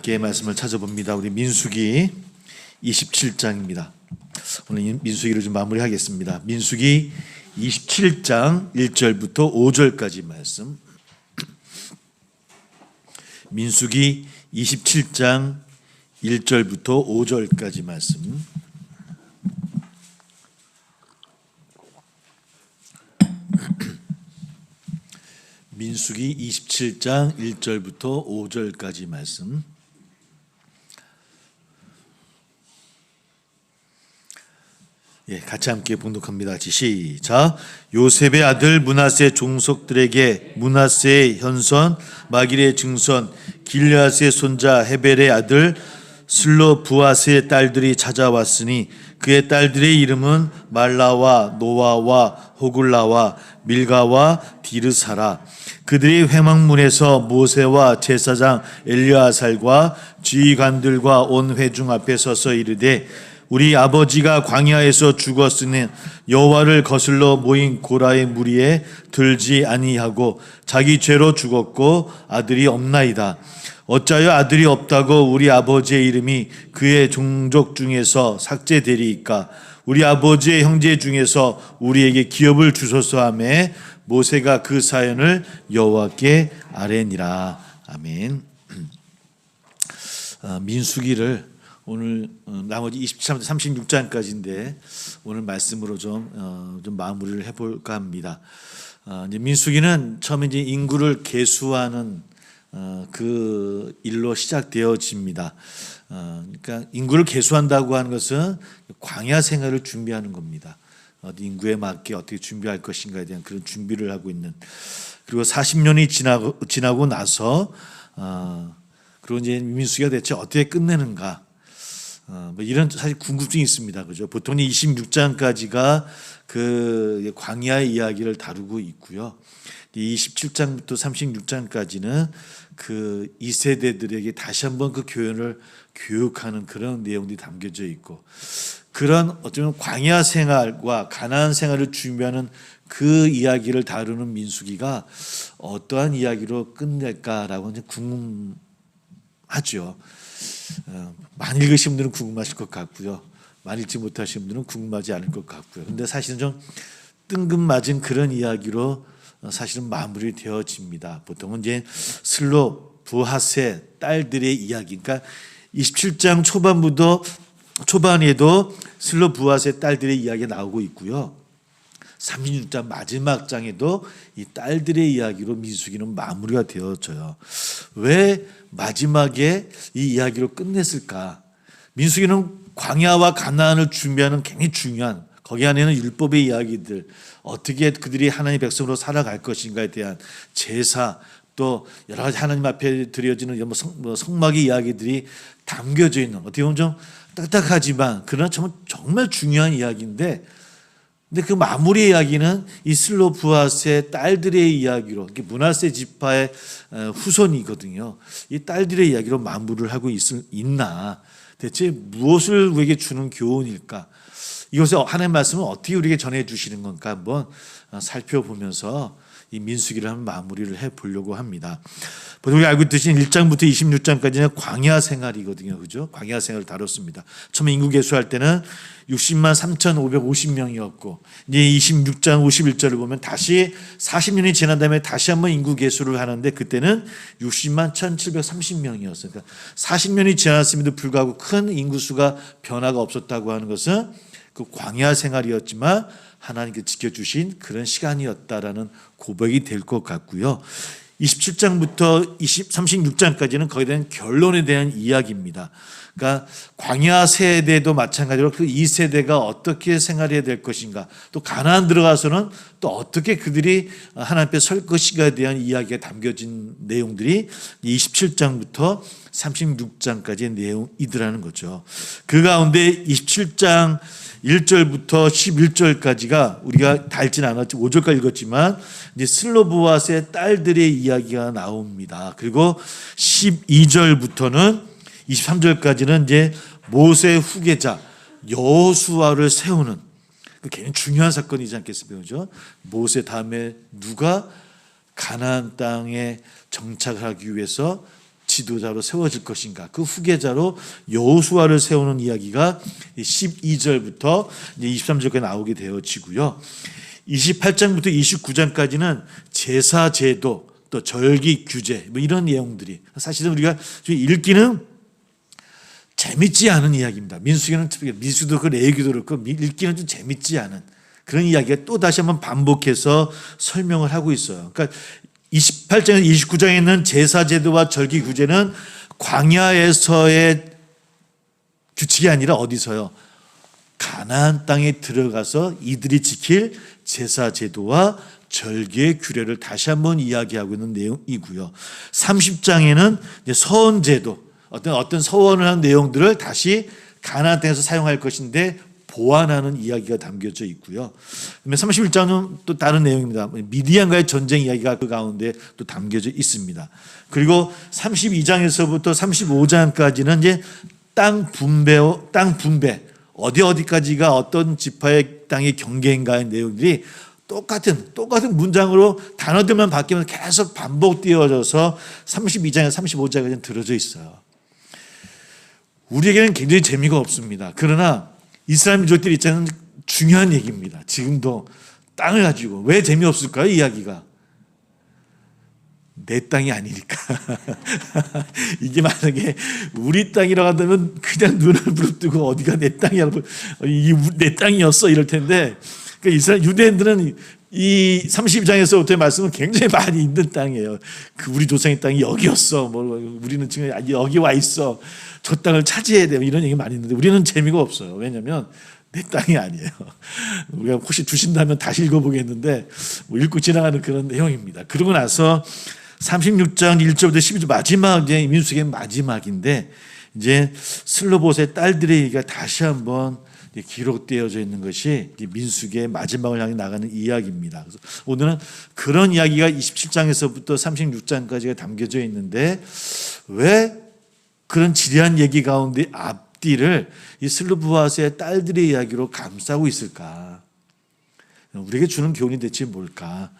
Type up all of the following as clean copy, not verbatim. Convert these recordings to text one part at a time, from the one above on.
함께 말씀을 찾아봅니다. 우리 민수기 27장입니다. 오늘 민수기를 좀 마무리하겠습니다. 민수기 27장 1절부터 5절까지 말씀. 민수기 27장 1절부터 5절까지 말씀. 민수기 27장 1절부터 5절까지 말씀. 같이 함께 봉독합니다. 시작. 요셉의 아들 므낫세 종속들에게 므낫세의 현손 마길의 증손 길르앗의 손자 헤벨의 아들 슬로브앗의 딸들이 찾아왔으니 그의 딸들의 이름은 말라와 노아와 호글라와 밀가와 디르사라. 그들이 회막문에서 모세와 제사장 엘르아살과 지휘관들과 온 회중 앞에 서서 이르되 우리 아버지가 광야에서 죽었으니 여호와를 거슬러 모인 고라의 무리에 들지 아니하고 자기 죄로 죽었고 아들이 없나이다. 어찌하여 아들이 없다고 우리 아버지의 이름이 그의 종족 중에서 삭제되리이까. 우리 아버지의 형제 중에서 우리에게 기업을 주소서 하매 모세가 그 사연을 여호와께 아뢰니라. 아멘. 민수기를 오늘 나머지 27장부터 36장까지인데 오늘 말씀으로 좀 마무리를 해볼까 합니다. 이제 민수기는 처음에 이제 인구를 계수하는 그 일로 시작되어집니다. 그러니까 인구를 계수한다고 하는 것은 광야 생활을 준비하는 겁니다. 인구에 맞게 어떻게 준비할 것인가에 대한 그런 준비를 하고 있는. 그리고 40년이 지나고 나서 그리고 이제 민수기가 대체 어떻게 끝내는가? 뭐 이런 사실 궁금증이 있습니다. 그죠? 보통 26장까지가 그 광야의 이야기를 다루고 있고요. 27장부터 36장까지는 그 2세대들에게 다시 한번 그 교훈을 교육하는 그런 내용들이 담겨져 있고, 그런 어쩌면 광야 생활과 가나안 생활을 준비하는 그 이야기를 다루는 민수기가 어떠한 이야기로 끝낼까라고 궁금하죠. 많이 읽으신 분들은 궁금하실 것 같고요. 많이 읽지 못하신 분들은 궁금하지 않을 것 같고요. 그런데 사실은 좀 뜬금맞은 그런 이야기로 사실은 마무리되어집니다. 보통은 이제 슬로브앗의 딸들의 이야기, 그러니까 27장 초반에도 슬로브앗의 딸들의 이야기가 나오고 있고요. 36장 마지막 장에도 이 딸들의 이야기로 민수기는 마무리가 되어져요. 왜 마지막에 이 이야기로 끝냈을까? 민수기는 광야와 가나안을 준비하는 굉장히 중요한, 거기 안에는 율법의 이야기들, 어떻게 그들이 하나님의 백성으로 살아갈 것인가에 대한 제사, 또 여러 가지 하나님 앞에 드려지는 성막의 이야기들이 담겨져 있는, 어떻게 보면 좀 딱딱하지만 그러나 정말 중요한 이야기인데, 근데 그 마무리 이야기는 이 슬로브앗의 딸들의 이야기로, 므낫세 지파의 후손이거든요. 이 딸들의 이야기로 마무리를 하고 있나? 대체 무엇을 우리에게 주는 교훈일까? 이것을 하나님의 말씀은 어떻게 우리에게 전해주시는 건가 한번 살펴보면서 이 민수기를 한번 마무리를 해보려고 합니다. 보통 우리가 알고 있듯이 1장부터 26장까지는 광야 생활이거든요. 그죠? 광야 생활을 다뤘습니다. 처음에 인구 계수할 때는 60만 3,550명이었고 이제 26장 51절을 보면 다시 40년이 지난 다음에 다시 한번 인구 계수를 하는데 그때는 60만 1,730명이었어요. 그러니까 40년이 지났음에도 불구하고 큰 인구수가 변화가 없었다고 하는 것은 그 광야 생활이었지만 하나님께 지켜주신 그런 시간이었다라는 고백이 될 것 같고요. 27장부터 36장까지는 거기에 대한 결론에 대한 이야기입니다. 그러니까 광야 세대도 마찬가지로 그 2세대가 어떻게 생활해야 될 것인가, 또 가나안 들어가서는 또 어떻게 그들이 하나님 앞에 설 것인가에 대한 이야기가 담겨진 내용들이 27장부터 36장까지의 내용이더라는 거죠. 그 가운데 27장 1절부터 11절까지가 우리가 다 읽지는 않았지 5절까지 읽었지만 이제 슬로브앗의 딸들의 이야기가 나옵니다. 그리고 12절부터는 23절까지는 이제 모세 후계자 여호수아를 세우는 굉장히 중요한 사건이지 않겠습니까? 그죠? 모세 다음에 누가 가나안 땅에 정착하기 위해서 지도자로 세워질 것인가. 그 후계자로 여호수아를 세우는 이야기가 12절부터 이제 23절까지 나오게 되어지고요. 28장부터 29장까지는 제사 제도, 또 절기 규제 뭐 이런 내용들이 사실은 우리가 읽기는 재밌지 않은 이야기입니다. 민수기는 특히 민수도 그 레위기도 그렇고 읽기는 좀 재밌지 않은 그런 이야기가 또 다시 한번 반복해서 설명을 하고 있어요. 그러니까 28장에서 29장에 있는 제사 제도와 절기 규제는 광야에서의 규칙이 아니라 어디서요? 가나안 땅에 들어가서 이들이 지킬 제사 제도와 절기의 규례를 다시 한번 이야기하고 있는 내용이고요. 30장에는 서원 제도, 어떤 서원을 한 내용들을 다시 가나안 땅에서 사용할 것인데 보완하는 이야기가 담겨져 있고요. 그다음에 31장은 또 다른 내용입니다. 미디안과의 전쟁 이야기가 그 가운데 또 담겨져 있습니다. 그리고 32장에서부터 35장까지는 이제 땅 분배 어디까지가 어떤 지파의 땅의 경계인가의 내용들이 똑같은 문장으로 단어들만 바뀌면 계속 반복되어져서 32장에서 35장까지 들어져 있어요. 우리에게는 굉장히 재미가 없습니다. 그러나 이스라엘 민족들이 있자는 중요한 얘기입니다. 지금도 땅을 가지고 왜 재미없을까요? 이야기가 내 땅이 아니니까. 이게 만약에 우리 땅이라고 한다면 그냥 눈을 부릅뜨고 어디가 내 땅이야, 내 땅이었어 이럴 텐데, 그러니까 이스라엘 유대인들은 이 32장에서부터의 말씀은 굉장히 많이 있는 땅이에요. 그 우리 조상의 땅이 여기였어. 우리는 지금 여기 와 있어. 저 땅을 차지해야 돼. 이런 얘기 많이 있는데 우리는 재미가 없어요. 왜냐하면 내 땅이 아니에요. 우리가 혹시 주신다면 다시 읽어보겠는데 읽고 지나가는 그런 내용입니다. 그러고 나서 36장 1절부터 12절 마지막 이제 민수기의 마지막인데 이제 슬로봇의 딸들의 얘기가 다시 한번 기록되어져 있는 것이 민수기의 마지막을 향해 나가는 이야기입니다. 그래서 오늘은 그런 이야기가 27장에서부터 36장까지가 담겨져 있는데 왜 그런 지리한 얘기 가운데 앞뒤를 이 슬로보아스의 딸들의 이야기로 감싸고 있을까? 우리에게 주는 교훈이 대체 뭘까?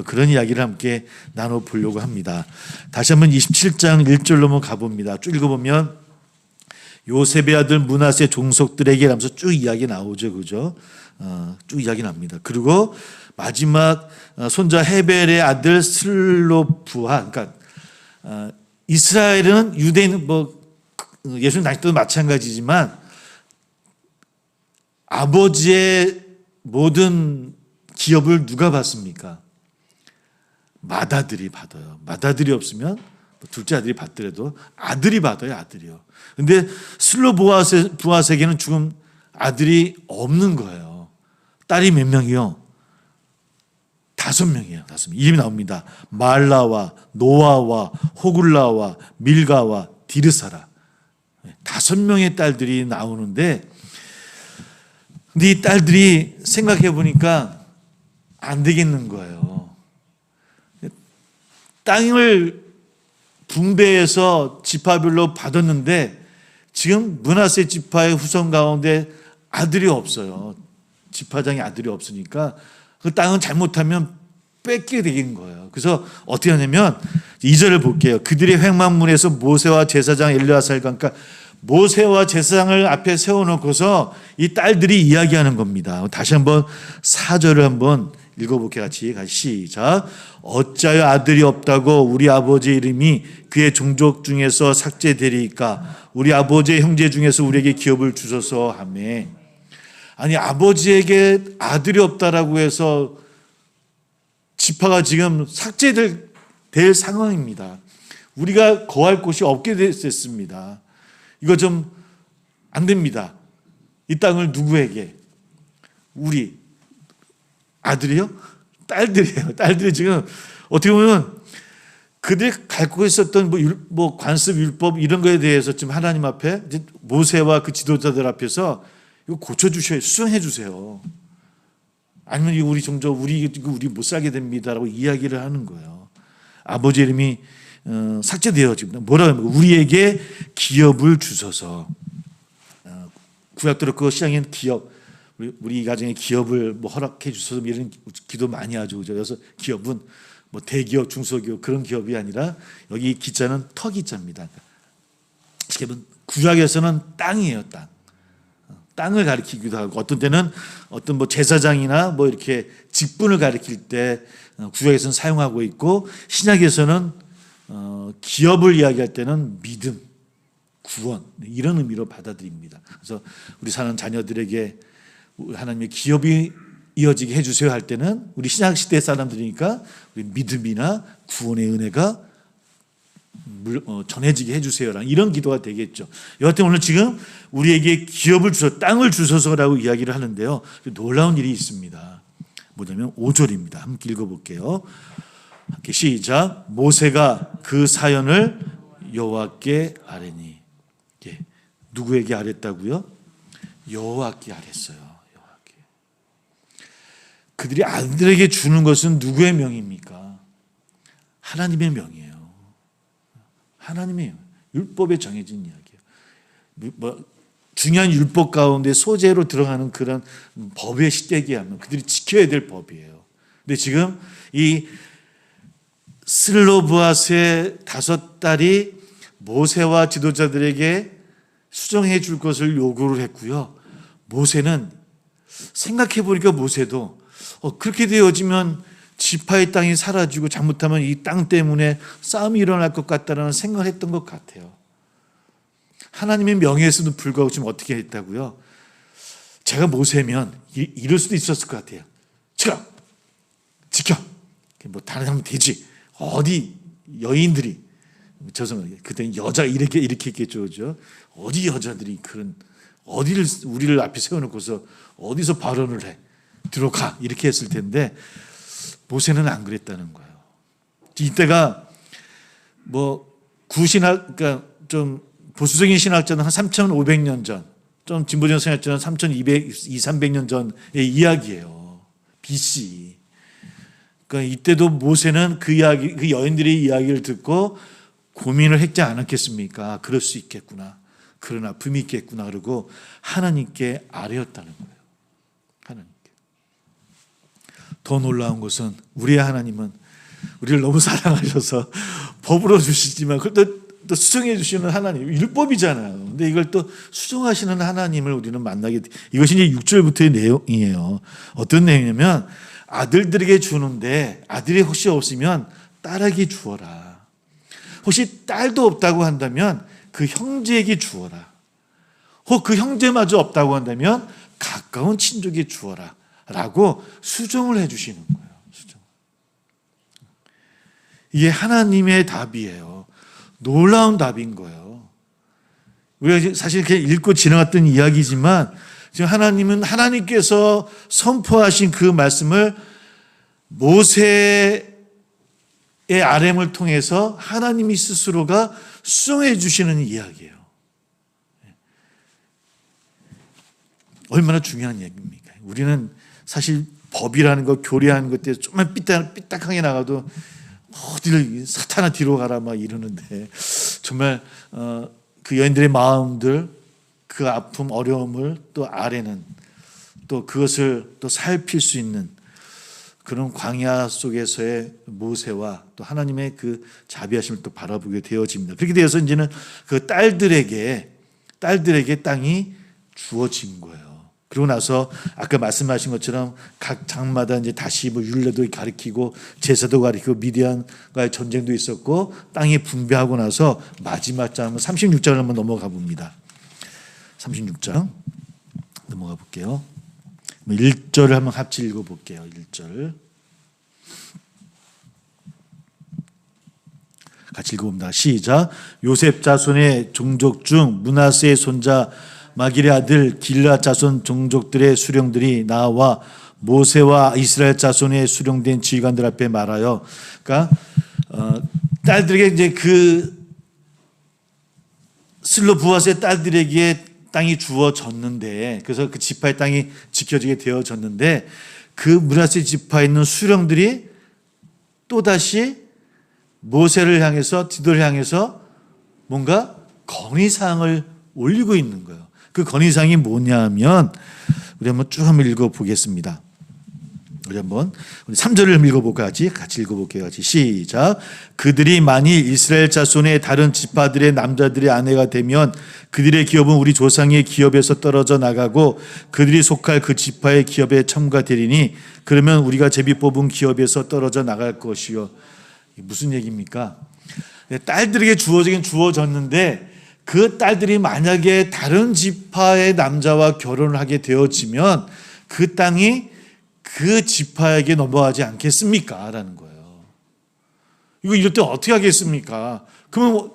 그런 이야기를 함께 나눠보려고 합니다. 다시 한번 27장 1절로 한번 가봅니다. 쭉 읽어보면 요셉의 아들 므낫세 종속들에게 하면서 쭉 이야기 나오죠. 그죠? 쭉 이야기 납니다. 그리고 마지막 손자 헤벨의 아들 슬로프하, 그러니까 이스라엘은 유대인 예수님 당시 때도 마찬가지지만 아버지의 모든 기업을 누가 받습니까? 맏아들이 받아요. 맏아들이 없으면 둘째 아들이 받더라도 아들이 받아요. 아들이요. 근데 슬로보아스에게는 지금 아들이 없는 거예요. 딸이 몇 명이요? 5명이에요. 5명. 이름이 나옵니다. 말라와 노아와 호굴라와 밀가와 디르사라. 5명의 딸들이 나오는데 근데 이 딸들이 생각해 보니까 안 되겠는 거예요. 땅을 분배해서 지파별로 받았는데 지금 므낫세 지파의 후손 가운데 아들이 없어요. 지파장에 아들이 없으니까 그 땅은 잘못하면 뺏게 되는 거예요. 그래서 어떻게 하냐면 2절을 볼게요. 그들의 횡망문에서 모세와 제사장 엘르아살과 그러니까 모세와 제사장을 앞에 세워놓고서 이 딸들이 이야기하는 겁니다. 다시 한번 4절을 한번 읽어볼게요. 같이 시작. 어찌하여 아들이 없다고 우리 아버지 이름이 그의 종족 중에서 삭제되리까? 우리 아버지의 형제 중에서 우리에게 기업을 주소서 하매. 아니 아버지에게 아들이 없다라고 해서 지파가 지금 삭제될 상황입니다. 우리가 거할 곳이 없게 됐습니다. 이거 좀 안 됩니다. 이 땅을 누구에게? 우리 아들이요? 딸들이에요. 딸들이 지금 어떻게 보면 그들이 갖고 있었던 관습 율법 이런 거에 대해서 지금 하나님 앞에 모세와 그 지도자들 앞에서 이거 고쳐주셔야 수정해 주세요. 아니면 이거 우리 종족 우리 못 살게 됩니다라고 이야기를 하는 거예요. 아버지 이름이 삭제되어집니다. 뭐라고 합니까? 우리에게 기업을 주소서. 구약들은 그 시장에는 기업, 우리 가정에 기업을 허락해 주소서 이런 기도 많이 하죠. 그래서 기업은 뭐 대기업, 중소기업 그런 기업이 아니라 여기 기자는 터 기자입니다. 쉽게 보면 구약에서는 땅이에요, 땅. 땅을 가리키기도 하고 어떤 때는 어떤 뭐 제사장이나 뭐 이렇게 직분을 가리킬 때 구약에서는 사용하고 있고 신약에서는 기업을 이야기할 때는 믿음, 구원 이런 의미로 받아들입니다. 그래서 우리 사는 자녀들에게 하나님의 기업이 이어지게 해주세요 할 때는 우리 신약 시대 사람들이니까 우리 믿음이나 구원의 은혜가 전해지게 해주세요라는 이런 기도가 되겠죠. 여하튼 오늘 지금 우리에게 기업을 주셔서 땅을 주셔서라고 이야기를 하는데요. 놀라운 일이 있습니다. 뭐냐면 5절입니다. 함께 읽어볼게요. 함께 시작. 모세가 그 사연을 여호와께 아뢰니. 예. 누구에게 아뢰었다고요? 여호와께 아뢰었어요. 여호와께. 그들이 아들에게 주는 것은 누구의 명입니까? 하나님의 명이에요. 하나님의 율법에 정해진 이야기예요. 뭐 중요한 율법 가운데 소재로 들어가는 그런 법의 시대기에 하면 그들이 지켜야 될 법이에요. 근데 지금 이 슬로브앗의 5딸이 모세와 지도자들에게 수정해 줄 것을 요구를 했고요. 모세는 생각해 보니까 모세도 그렇게 되어지면 지파의 땅이 사라지고 잘못하면 이 땅 때문에 싸움이 일어날 것 같다는 생각을 했던 것 같아요. 하나님의 명예에서도 불구하고 지금 어떻게 했다고요? 제가 모세면 이럴 수도 있었을 것 같아요. 지켜. 뭐 다른 사람은 되지. 어디 여인들이 죄송해요. 그때는 여자 이렇게 했겠죠, 그죠? 어디 여자들이 그런 어디를 우리를 앞에 세워놓고서 어디서 발언을 해 들어가 이렇게 했을 텐데. 모세는 안 그랬다는 거예요. 이때가 뭐 구신학, 그러니까 좀 보수적인 신학자는 한 3,500년 전, 좀 진보적인 신학자는 3,200년 전의 이야기예요. BC. 그러니까 이때도 모세는 그 이야기, 그 여인들의 이야기를 듣고 고민을 했지 않았겠습니까? 그럴 수 있겠구나. 그런 아픔이 있겠구나. 그러고 하나님께 아뢰었다는 거예요. 하나님. 더 놀라운 것은 우리의 하나님은 우리를 너무 사랑하셔서 법으로 주시지만 그걸 또 수정해 주시는 하나님, 율법이잖아요. 근데 이걸 또 수정하시는 하나님을 우리는 만나게 돼. 이것이 이제 6절부터의 내용이에요. 어떤 내용이냐면 아들들에게 주는데 아들이 혹시 없으면 딸에게 주어라. 혹시 딸도 없다고 한다면 그 형제에게 주어라. 혹 그 형제마저 없다고 한다면 가까운 친족에게 주어라. 라고 수정을 해주시는 거예요. 수정. 이게 하나님의 답이에요. 놀라운 답인 거예요. 우리가 사실 그냥 읽고 지나갔던 이야기지만 지금 하나님은 하나님께서 선포하신 그 말씀을 모세의 아뢰음을 통해서 하나님이 스스로가 수정해 주시는 이야기예요. 얼마나 중요한 얘기입니까? 우리는 사실 법이라는 거, 교리하는 것 때문에 좀만 삐딱하게 나가도 어디를 사탄아 뒤로 가라 막 이러는데 정말 그 여인들의 마음들, 그 아픔, 어려움을 또 아뢰는 또 그것을 또 살필 수 있는 그런 광야 속에서의 모세와 또 하나님의 그 자비하심을 또 바라보게 되어집니다. 그렇게 되어서 이제는 그 딸들에게 땅이 주어진 거예요. 그러고 나서 아까 말씀하신 것처럼 각 장마다 이제 다시 뭐 율례도 가리키고 제사도 가리키고 미디안과의 전쟁도 있었고 땅이 분배하고 나서 마지막 장 36장을 한번 넘어가 봅니다. 36장 넘어가 볼게요. 1절을 한번 같이 읽어볼게요. 1절 같이 읽어봅니다. 시작. 요셉 자손의 종족 중 므낫세의 손자 마길의 아들 길앗 자손 종족들의 수령들이 나와 모세와 이스라엘 자손의 수령된 지휘관들 앞에 말하여, 그러니까 딸들에게 이제 그 슬로브앗의 딸들에게 땅이 주어졌는데, 그래서 그 지파의 땅이 지켜지게 되어졌는데, 그 므낫세 지파에 있는 수령들이 또 다시 모세를 향해서, 디도를 향해서 뭔가 건의사항을 올리고 있는 거예요. 그 건의사항이 뭐냐면 우리 한번 쭉 한번 읽어보겠습니다. 우리 3절을 읽어볼까 같이 읽어볼게요. 같이 시작. 그들이 만일 이스라엘 자손의 다른 지파들의 남자들의 아내가 되면 그들의 기업은 우리 조상의 기업에서 떨어져 나가고 그들이 속할 그 지파의 기업에 첨가되리니 그러면 우리가 제비 뽑은 기업에서 떨어져 나갈 것이요. 무슨 얘기입니까? 딸들에게 주어졌는데 그 딸들이 만약에 다른 지파의 남자와 결혼을 하게 되어지면 그 땅이 그 지파에게 넘어가지 않겠습니까? 라는 거예요. 이거 이럴 때 어떻게 하겠습니까? 그러면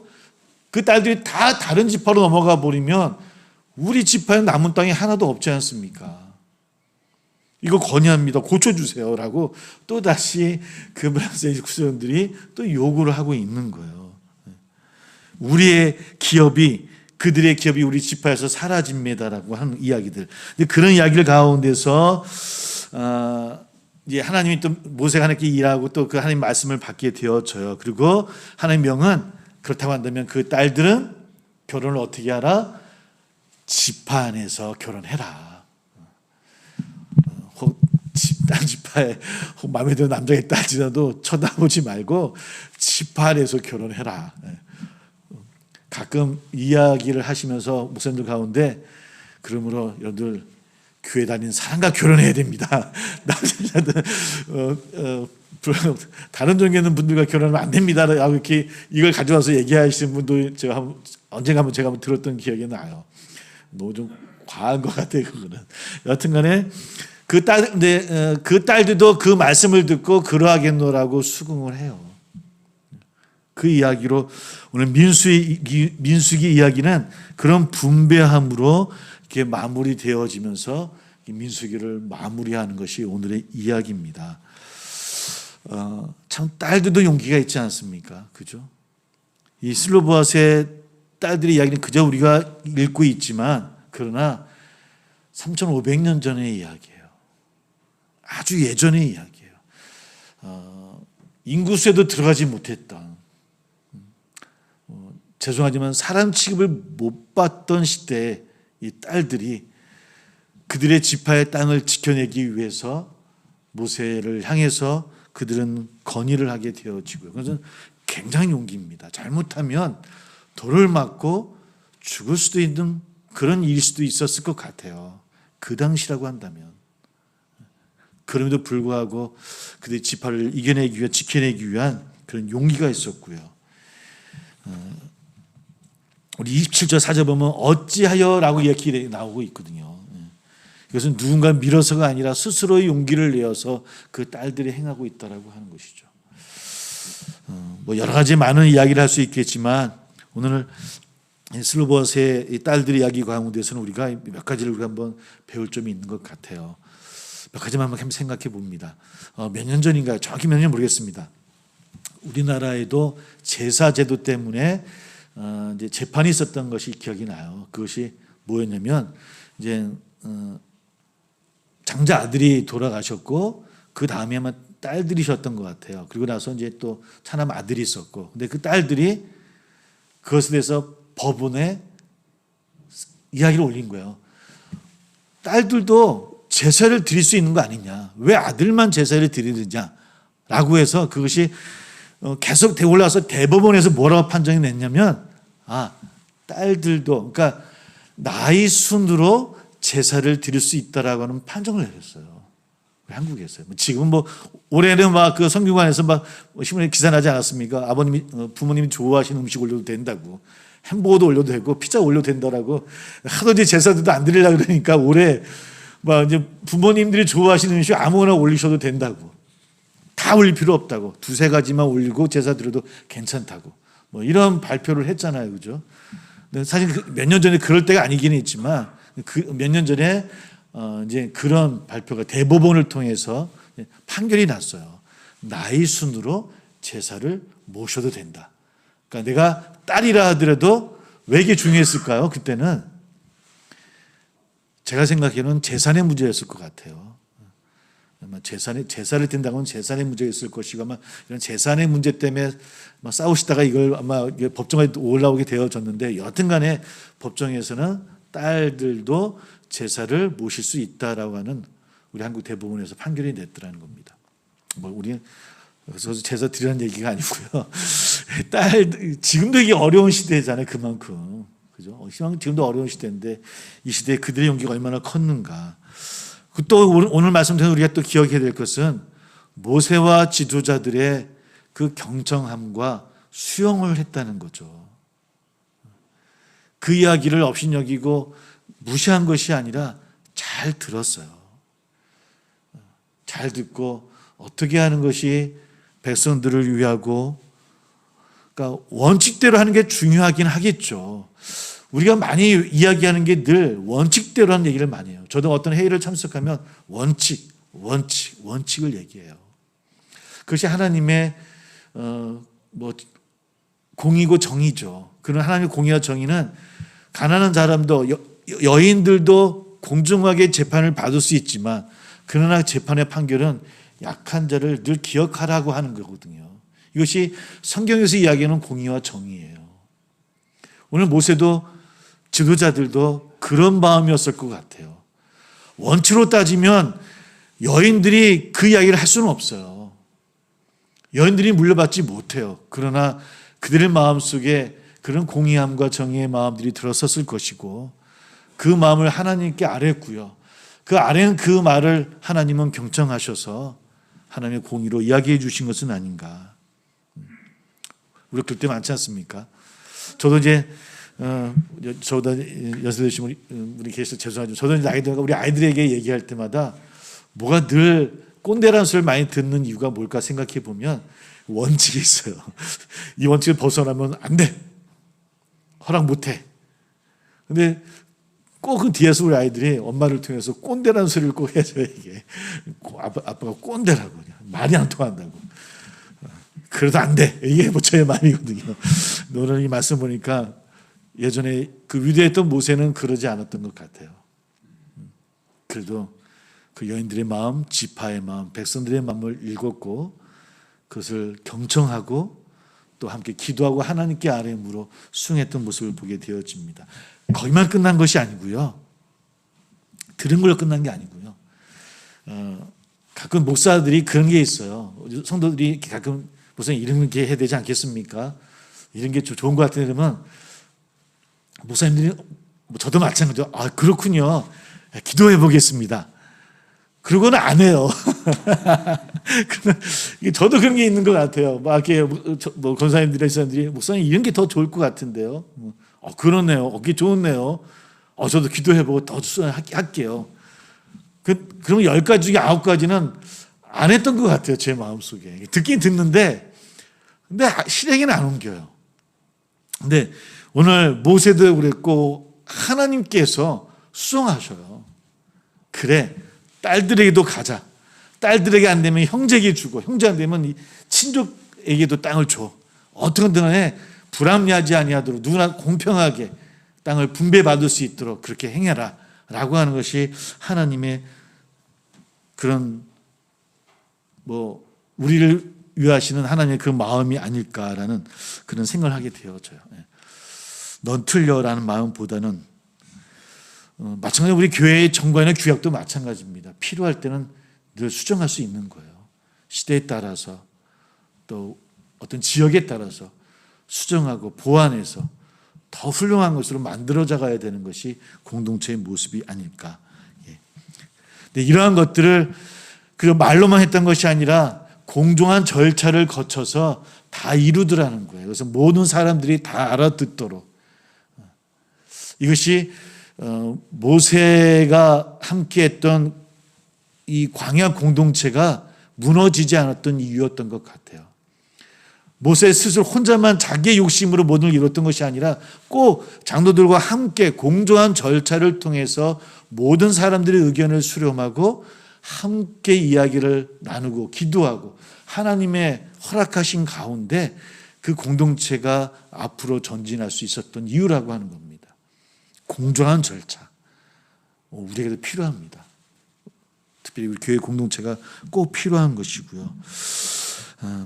그 딸들이 다 다른 지파로 넘어가 버리면 우리 지파에 남은 땅이 하나도 없지 않습니까? 이거 건의합니다. 고쳐주세요. 라고 또다시 그 브라세일 구성원들이 또 요구를 하고 있는 거예요. 우리의 기업이 그들의 기업이 우리 지파에서 사라집니다라고 하는 이야기들. 근데 그런 이야기를 가운데서 이제 하나님이 또 모세가 하나님께 일하고 또 그 하나님 말씀을 받게 되어져요. 그리고 하나님 명은 그렇다고 한다면 그 딸들은 결혼을 어떻게 하라? 지파 안에서 결혼해라. 혹 딴 지파에 혹 마음에 드는 남자가 있다 할지라도 쳐다보지 말고 지파 안에서 결혼해라. 가끔 이야기를 하시면서 목사님들 가운데 그러므로 여러분들 교회 다니는 사람과 결혼해야 됩니다. 다른 종교에 있는 분들과 결혼하면 안 됩니다. 이렇게 이걸 가져와서 얘기하시는 분도 제가 언젠가 한번 들었던 기억이 나요. 너무 좀 과한 것 같아요. 그거는. 여튼간에 그 딸들도 그 말씀을 듣고 그러하겠노라고 수긍을 해요. 그 이야기로 오늘 민수기 이야기는 그런 분배함으로 이렇게 마무리되어지면서 민수기를 마무리하는 것이 오늘의 이야기입니다. 참 딸들도 용기가 있지 않습니까? 그죠? 이 슬로보아스의 딸들의 이야기는 그저 우리가 읽고 있지만 그러나 3,500년 전의 이야기예요. 아주 예전의 이야기예요. 인구수에도 들어가지 못했던 죄송하지만 사람 취급을 못 받던 시대에 이 딸들이 그들의 지파의 땅을 지켜내기 위해서 모세를 향해서 그들은 건의를 하게 되어지고요. 그것은 굉장히 용기입니다. 잘못하면 돌을 맞고 죽을 수도 있는 그런 일일 수도 있었을 것 같아요. 그 당시라고 한다면. 그럼에도 불구하고 그들의 지파를 이겨내기 위한 지켜내기 위한 그런 용기가 있었고요. 우리 27절 4절 보면 어찌하여라고 이렇게 나오고 있거든요. 이것은 누군가 밀어서가 아니라 스스로의 용기를 내어서 그 딸들이 행하고 있다라고 하는 것이죠. 뭐 여러 가지 많은 이야기를 할 수 있겠지만 오늘 슬로보아스의 딸들의 이야기 가운데서는 우리가 몇 가지를 우리가 한번 배울 점이 있는 것 같아요. 몇 가지만 한번 생각해 봅니다. 몇 년 전인가요? 정확히 몇 년 모르겠습니다. 우리나라에도 제사제도 때문에 이제 재판이 있었던 것이 기억이 나요. 그것이 뭐였냐면 이제 장자 아들이 돌아가셨고 그 다음에 아마 딸들이셨던 것 같아요. 그리고 나서 이제 또 차남 아들이 있었고, 근데 그 딸들이 그것에 대해서 법원에 이야기를 올린 거예요. 딸들도 제사를 드릴 수 있는 거 아니냐? 왜 아들만 제사를 드리느냐라고 해서 그것이 계속 올라와서 대법원에서 뭐라고 판정이 냈냐면 딸들도 그러니까 나이 순으로 제사를 드릴 수 있다라고 하는 판정을 내렸어요. 한국에서요. 지금은 뭐 올해는 막 그 성균관에서 막 신문에 기사 나지 않았습니까? 부모님이 좋아하시는 음식 올려도 된다고, 햄버거도 올려도 되고 피자 올려도 된다라고 하도 이제 제사들도 안 드리려고 그러니까 올해 막 이제 부모님들이 좋아하시는 음식 아무거나 올리셔도 된다고, 다 올릴 필요 없다고, 두세 가지만 올리고 제사 드려도 괜찮다고 뭐 이런 발표를 했잖아요, 그죠? 근데 사실 몇 년 전에 그럴 때가 아니기는 있지만 그 몇 년 전에 이제 그런 발표가 대법원을 통해서 판결이 났어요. 나이 순으로 제사를 모셔도 된다. 그러니까 내가 딸이라 하더라도 왜 이게 중요했을까요? 그때는 제가 생각에는 재산의 문제였을 것 같아요. 아마 제사를 든다고 하면 재산의 문제였을 것이고 아마 이런 재산의 문제 때문에 막 싸우시다가 이걸 아마 법정에 올라오게 되어졌는데 여하튼간에 법정에서는 딸들도 제사를 모실 수 있다라고 하는 우리 한국 대법원에서 판결이 냈더라는 겁니다. 뭐 우리 그래서 제사 드리는 얘기가 아니고요. 지금도 이게 어려운 시대잖아요. 그만큼 그죠? 지금도 어려운 시대인데 이 시대에 그들의 용기가 얼마나 컸는가. 또 오늘 말씀드린 우리가 또 기억해야 될 것은 모세와 지도자들의 그 경청함과 수용을 했다는 거죠. 그 이야기를 업신여기고 무시한 것이 아니라 잘 들었어요. 잘 듣고 어떻게 하는 것이 백성들을 위하고, 그러니까 원칙대로 하는 게 중요하긴 하겠죠. 우리가 많이 이야기하는 게 늘 원칙대로 하는 얘기를 많이 해요. 저도 어떤 회의를 참석하면 원칙을 얘기해요. 그것이 하나님의 공의고 정의죠. 그런 하나님의 공의와 정의는 가난한 사람도 여인들도 공정하게 재판을 받을 수 있지만, 그러나 재판의 판결은 약한 자를 늘 기억하라고 하는 거거든요. 이것이 성경에서 이야기하는 공의와 정의예요. 오늘 모세도 지도자들도 그런 마음이었을 것 같아요. 원칙으로 따지면 여인들이 그 이야기를 할 수는 없어요. 여인들이 물려받지 못해요. 그러나 그들의 마음속에 그런 공의함과 정의의 마음들이 들어섰을 것이고, 그 마음을 하나님께 아뢰고요. 그 아뢰는 그 말을 하나님은 경청하셔서 하나님의 공의로 이야기해 주신 것은 아닌가. 우리 그럴 때 많지 않습니까? 저도 이제 저보다 연세 되신 우리 계셔서 죄송하지만, 저도 이제 우리 아이들에게 얘기할 때마다 뭐가 늘 꼰대라는 소리를 많이 듣는 이유가 뭘까 생각해 보면 원칙이 있어요. 이 원칙을 벗어나면 안 돼. 허락 못 해. 근데 꼭 그 뒤에서 우리 아이들이 엄마를 통해서 꼰대라는 소리를 꼭 해줘요. 이게 아빠가 꼰대라고, 말이 안 통한다고. 그래도 안 돼. 이게 뭐 저의 마음이거든요. 오늘 이 말씀 보니까 예전에 그 위대했던 모세는 그러지 않았던 것 같아요. 그래도 그 여인들의 마음, 지파의 마음, 백성들의 마음을 읽었고, 그것을 경청하고 또 함께 기도하고 하나님께 아뢰므로 수용했던 모습을 보게 되어집니다. 거기만 끝난 것이 아니고요. 들은 걸로 끝난 게 아니고요. 가끔 목사들이 그런 게 있어요. 성도들이 가끔 목사님 이런 게 해야 되지 않겠습니까? 이런 게 좋은 것 같은 이러면 목사님들이, 저도 마찬가지죠. 아, 그렇군요. 기도해 보겠습니다. 그러고는 안 해요. 저도 그런 게 있는 것 같아요. 막 이렇게 권사님들이나 지사님들이 목사님 이런 게 더 좋을 것 같은데요. 그러네요. 그게 좋네요. 저도 기도해보고 더 할게요. 그러면 10가지 중에 9가지는 안 했던 것 같아요. 제 마음속에. 듣긴 듣는데, 근데 실행에는 안 옮겨요. 근데 오늘 모세도 그랬고 하나님께서 수용하셔요. 그래, 딸들에게도 가자. 딸들에게 안 되면 형제에게 주고, 형제 안 되면 친족에게도 땅을 줘. 어떻게 든간에 불합리하지 아니하도록 누구나 공평하게 땅을 분배받을 수 있도록 그렇게 행해라 라고 하는 것이 하나님의 그런 우리를 위하시는 하나님의 그 마음이 아닐까라는 그런 생각을 하게 되어져요. 넌 틀려라는 마음보다는 마찬가지로 우리 교회의 정관이나 규약도 마찬가지입니다. 필요할 때는 늘 수정할 수 있는 거예요. 시대에 따라서 또 어떤 지역에 따라서 수정하고 보완해서 더 훌륭한 것으로 만들어져 가야 되는 것이 공동체의 모습이 아닐까. 근데 이러한 것들을 그냥 말로만 했던 것이 아니라 공정한 절차를 거쳐서 다 이루더라는 거예요. 그래서 모든 사람들이 다 알아듣도록. 이것이 모세가 함께했던 이 광야 공동체가 무너지지 않았던 이유였던 것 같아요. 모세 스스로 혼자만 자기의 욕심으로 모든 걸 이뤘던 것이 아니라 꼭 장로들과 함께 공정한 절차를 통해서 모든 사람들의 의견을 수렴하고 함께 이야기를 나누고 기도하고 하나님의 허락하신 가운데 그 공동체가 앞으로 전진할 수 있었던 이유라고 하는 겁니다. 공정한 절차. 우리에게도 필요합니다. 특별히 우리 교회 공동체가 꼭 필요한 것이고요.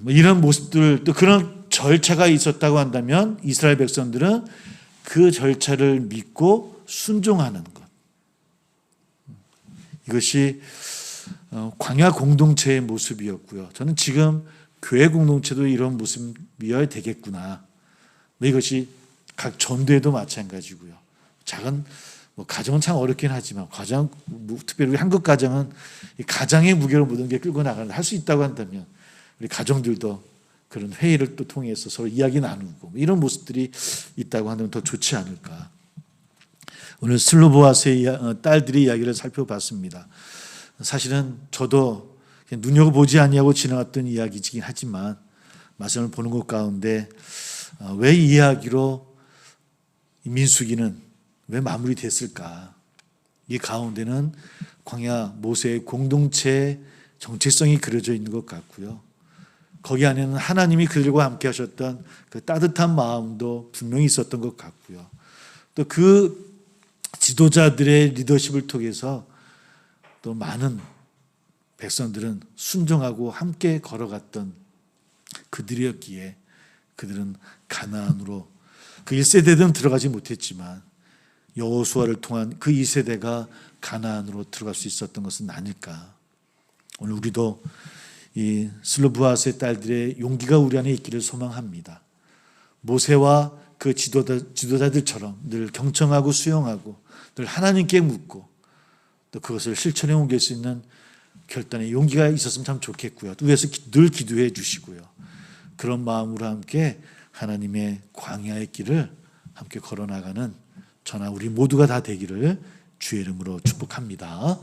이런 모습들, 또 그런 절차가 있었다고 한다면 이스라엘 백성들은 그 절차를 믿고 순종하는 것. 이것이 광야 공동체의 모습이었고요. 저는 지금 교회 공동체도 이런 모습이어야 되겠구나. 이것이 각 전도에도 마찬가지고요. 작은 가정은 참 어렵긴 하지만 가장 특별히 우리 한국 가정은 이 가장의 무게로 모든 게 끌고 나가는 할 수 있다고 한다면 우리 가정들도 그런 회의를 또 통해서 서로 이야기 나누고 이런 모습들이 있다고 하면 더 좋지 않을까. 오늘 슬로보아스의 딸들의 이야기를 살펴봤습니다. 사실은 저도 눈여겨보지 아니하고 지나갔던 이야기이긴 하지만 말씀을 보는 것 가운데 왜 이 이야기로 민수기는 왜 마무리됐을까? 이 가운데는 광야 모세의 공동체의 정체성이 그려져 있는 것 같고요. 거기 안에는 하나님이 그들과 함께 하셨던 그 따뜻한 마음도 분명히 있었던 것 같고요. 또 그 지도자들의 리더십을 통해서 또 많은 백성들은 순종하고 함께 걸어갔던 그들이었기에 그들은 가나안으로 그 1세대들은 들어가지 못했지만 여호수아를 통한 그 2세대가 가나안으로 들어갈 수 있었던 것은 아닐까. 오늘 우리도 이 슬로브아스의 딸들의 용기가 우리 안에 있기를 소망합니다. 모세와 그 지도자들처럼 늘 경청하고 수용하고 늘 하나님께 묻고 또 그것을 실천에 옮길 수 있는 결단의 용기가 있었으면 참 좋겠고요. 또 위에서 늘 기도해 주시고요. 그런 마음으로 함께 하나님의 광야의 길을 함께 걸어나가는 저나 우리 모두가 다 되기를 주의 이름으로 축복합니다.